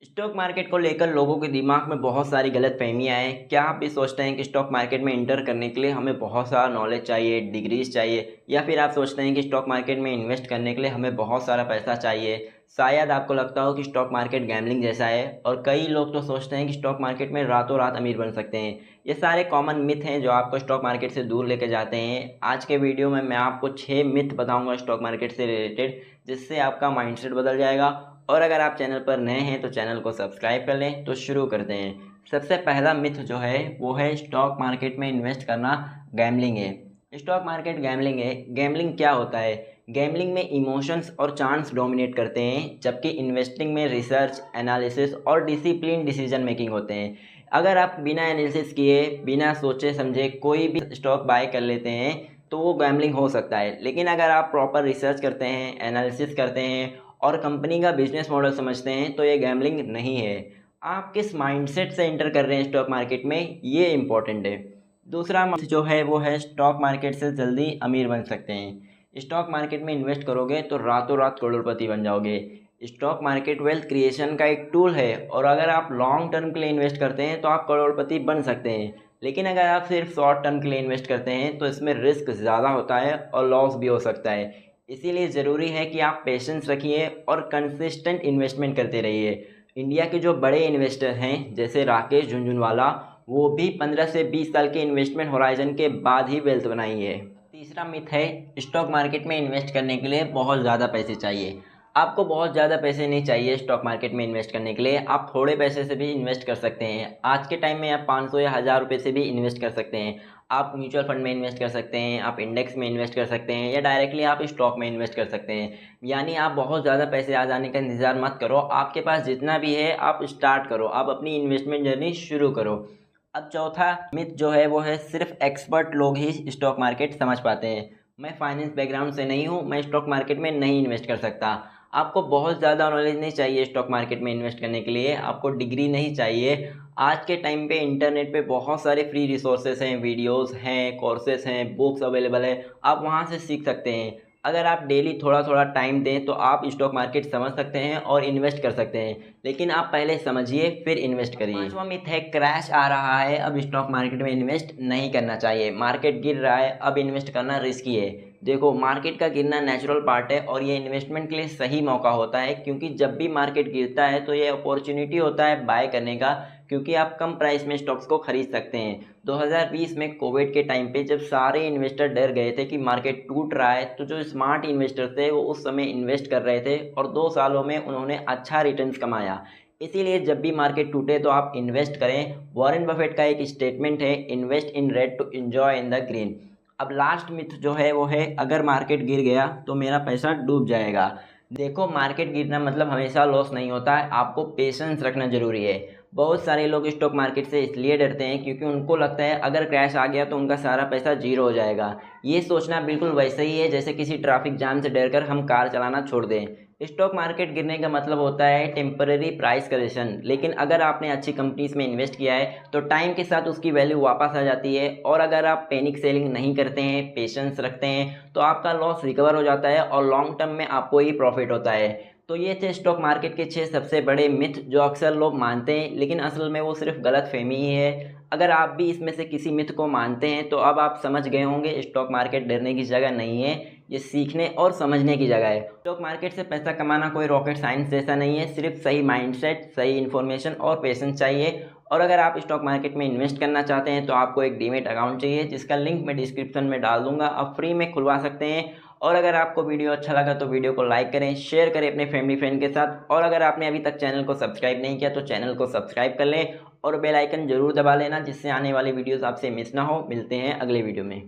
Stock market को लेकर लोगों के दिमाग में बहुत सारी गलतफहमियां हैं। क्या आप भी सोचते हैं कि स्टॉक मार्केट में इंटर करने के लिए हमें बहुत सारा नॉलेज चाहिए, डिग्रीज चाहिए, या फिर आप सोचते हैं कि स्टॉक मार्केट में इन्वेस्ट करने के लिए हमें बहुत सारा पैसा चाहिए। शायद आपको लगता हो कि स्टॉक मार्केट गैम्बलिंग जैसा है, और कई लोग तो सोचते हैं कि स्टॉक मार्केट में रातों रात अमीर बन सकते हैं। ये सारे कॉमन मिथ हैं जो आपको स्टॉक मार्केट से दूर लेके जाते हैं। आज के वीडियो में मैं आपको 6 मिथ बताऊंगा स्टॉक मार्केट से रिलेटेड, जिससे आपका माइंडसेट बदल जाएगा। और अगर आप चैनल पर नए हैं तो चैनल को सब्सक्राइब कर लें। तो शुरू करते हैं। सबसे पहला मिथ जो है वो है स्टॉक मार्केट में इन्वेस्ट करना गैम्बलिंग है। स्टॉक मार्केट गैम्बलिंग है। गैम्बलिंग क्या होता है? गैम्बलिंग में इमोशंस और चांस डोमिनेट करते हैं, जबकि इन्वेस्टिंग में रिसर्च, एनालिसिस और डिसिप्लिन डिसीजन मेकिंग होते हैं। अगर आप बिना एनालिसिस किए, बिना सोचे समझे कोई भी स्टॉक बाय कर लेते हैं तो वो गैम्बलिंग हो सकता है। लेकिन अगर आप प्रॉपर रिसर्च करते हैं, एनालिसिस करते हैं और कंपनी का बिजनेस मॉडल समझते हैं तो ये गैम्बलिंग नहीं है। आप किस माइंडसेट से एंटर कर रहे हैं स्टॉक मार्केट में, ये इम्पोर्टेंट है। दूसरा मिथ जो है वो है स्टॉक मार्केट से जल्दी अमीर बन सकते हैं। स्टॉक मार्केट में इन्वेस्ट करोगे तो रातों रात करोड़पति बन जाओगे। स्टॉक मार्केट वेल्थ क्रिएशन का एक टूल है, और अगर आप लॉन्ग टर्म के लिए इन्वेस्ट करते हैं तो आप करोड़पति बन सकते हैं। लेकिन अगर आप सिर्फ शॉर्ट टर्म के लिए इन्वेस्ट करते हैं तो इसमें रिस्क ज़्यादा होता है और लॉस भी हो सकता है। इसीलिए ज़रूरी है कि आप पेशेंस रखिए और कंसिस्टेंट इन्वेस्टमेंट करते रहिए। इंडिया के जो बड़े इन्वेस्टर हैं जैसे राकेश झुनझुनवाला, वो भी 15 से 20 साल के इन्वेस्टमेंट होराइजन के बाद ही वेल्थ बनाई है। तीसरा मिथ है स्टॉक मार्केट में इन्वेस्ट करने के लिए बहुत ज़्यादा पैसे चाहिए। आपको बहुत ज़्यादा पैसे नहीं चाहिए स्टॉक मार्केट में इन्वेस्ट करने के लिए। आप थोड़े पैसे से भी इन्वेस्ट कर सकते हैं। आज के टाइम में आप 500 या 1000 रुपये से भी इन्वेस्ट कर सकते हैं। आप म्यूचुअल फंड में इन्वेस्ट कर सकते हैं, आप इंडेक्स में इन्वेस्ट कर सकते हैं, या डायरेक्टली आप स्टॉक में इन्वेस्ट कर सकते हैं। यानी आप बहुत ज़्यादा पैसे आ जाने का इंतज़ार मत करो। आपके पास जितना भी है आप स्टार्ट करो, आप अपनी इन्वेस्टमेंट जर्नी शुरू करो। अब चौथा मिथ जो है वो है सिर्फ एक्सपर्ट लोग ही स्टॉक मार्केट समझ पाते हैं। मैं फाइनेंस बैकग्राउंड से नहीं हूँ, मैं स्टॉक मार्केट में नहीं इन्वेस्ट कर सकता। आपको बहुत ज़्यादा नॉलेज नहीं चाहिए स्टॉक मार्केट में इन्वेस्ट करने के लिए, आपको डिग्री नहीं चाहिए। आज के टाइम पे इंटरनेट पे बहुत सारे फ्री रिसोर्सेज हैं, वीडियोस हैं, कोर्सेज हैं, बुक्स अवेलेबल है। आप वहाँ से सीख सकते हैं। अगर आप डेली थोड़ा थोड़ा टाइम दें तो आप स्टॉक मार्केट समझ सकते हैं और इन्वेस्ट कर सकते हैं। लेकिन आप पहले समझिए फिर इन्वेस्ट करिए। पांचवा मिथ है क्रैश आ रहा है, अब स्टॉक मार्केट में इन्वेस्ट नहीं करना चाहिए। मार्केट गिर रहा है, अब इन्वेस्ट करना रिस्की है। देखो, मार्केट का गिरना नेचुरल पार्ट है और ये इन्वेस्टमेंट के लिए सही मौका होता है, क्योंकि जब भी मार्केट गिरता है तो ये अपॉर्चुनिटी होता है बाय करने का, क्योंकि आप कम प्राइस में स्टॉक्स को खरीद सकते हैं। 2020 में कोविड के टाइम पे जब सारे इन्वेस्टर डर गए थे कि मार्केट टूट रहा है, तो जो स्मार्ट इन्वेस्टर थे वो उस समय इन्वेस्ट कर रहे थे और 2 सालों में उन्होंने अच्छा रिटर्न्स कमाया। इसीलिए जब भी मार्केट टूटे तो आप इन्वेस्ट करें। वॉरेन बफेट का एक स्टेटमेंट है, invest in red to enjoy in the green. अब लास्ट मिथ जो है वो है अगर मार्केट गिर गया तो मेरा पैसा डूब जाएगा। देखो, मार्केट गिरना मतलब हमेशा लॉस नहीं होता है, आपको पेशेंस रखना ज़रूरी है। बहुत सारे लोग स्टॉक मार्केट से इसलिए डरते हैं क्योंकि उनको लगता है अगर क्रैश आ गया तो उनका सारा पैसा जीरो हो जाएगा। ये सोचना बिल्कुल वैसे ही है जैसे किसी ट्रैफिक जाम से डरकर हम कार चलाना छोड़ दें। स्टॉक मार्केट गिरने का मतलब होता है टेम्पररी प्राइस करेक्शन, लेकिन अगर आपने अच्छी कंपनीज में इन्वेस्ट किया है तो टाइम के साथ उसकी वैल्यू वापस आ जाती है। और अगर आप पैनिक सेलिंग नहीं करते हैं, पेशेंस रखते हैं, तो आपका लॉस रिकवर हो जाता है और लॉन्ग टर्म में आपको ही प्रॉफिट होता है। तो ये थे स्टॉक मार्केट के 6 सबसे बड़े मिथ जो अक्सर लोग मानते हैं, लेकिन असल में वो सिर्फ गलतफहमी ही है। अगर आप भी इसमें से किसी मिथ को मानते हैं तो अब आप समझ गए होंगे स्टॉक मार्केट डरने की जगह नहीं है, ये सीखने और समझने की जगह है। स्टॉक मार्केट से पैसा कमाना कोई रॉकेट साइंस जैसा नहीं है, सिर्फ सही माइंडसेट, सही इन्फॉर्मेशन और पेशेंस चाहिए। और अगर आप स्टॉक मार्केट में इन्वेस्ट करना चाहते हैं तो आपको एक डीमैट अकाउंट चाहिए, जिसका लिंक मैं डिस्क्रिप्शन में डाल दूंगा, आप फ्री में खुलवा सकते हैं। और अगर आपको वीडियो अच्छा लगा तो वीडियो को लाइक करें, शेयर करें अपने फैमिली फ्रेंड के साथ। और अगर आपने अभी तक चैनल को सब्सक्राइब नहीं किया तो चैनल को सब्सक्राइब कर लें और बेल आइकन जरूर दबा लेना, जिससे आने वाली वीडियोस आपसे मिस ना हो। मिलते हैं अगले वीडियो में।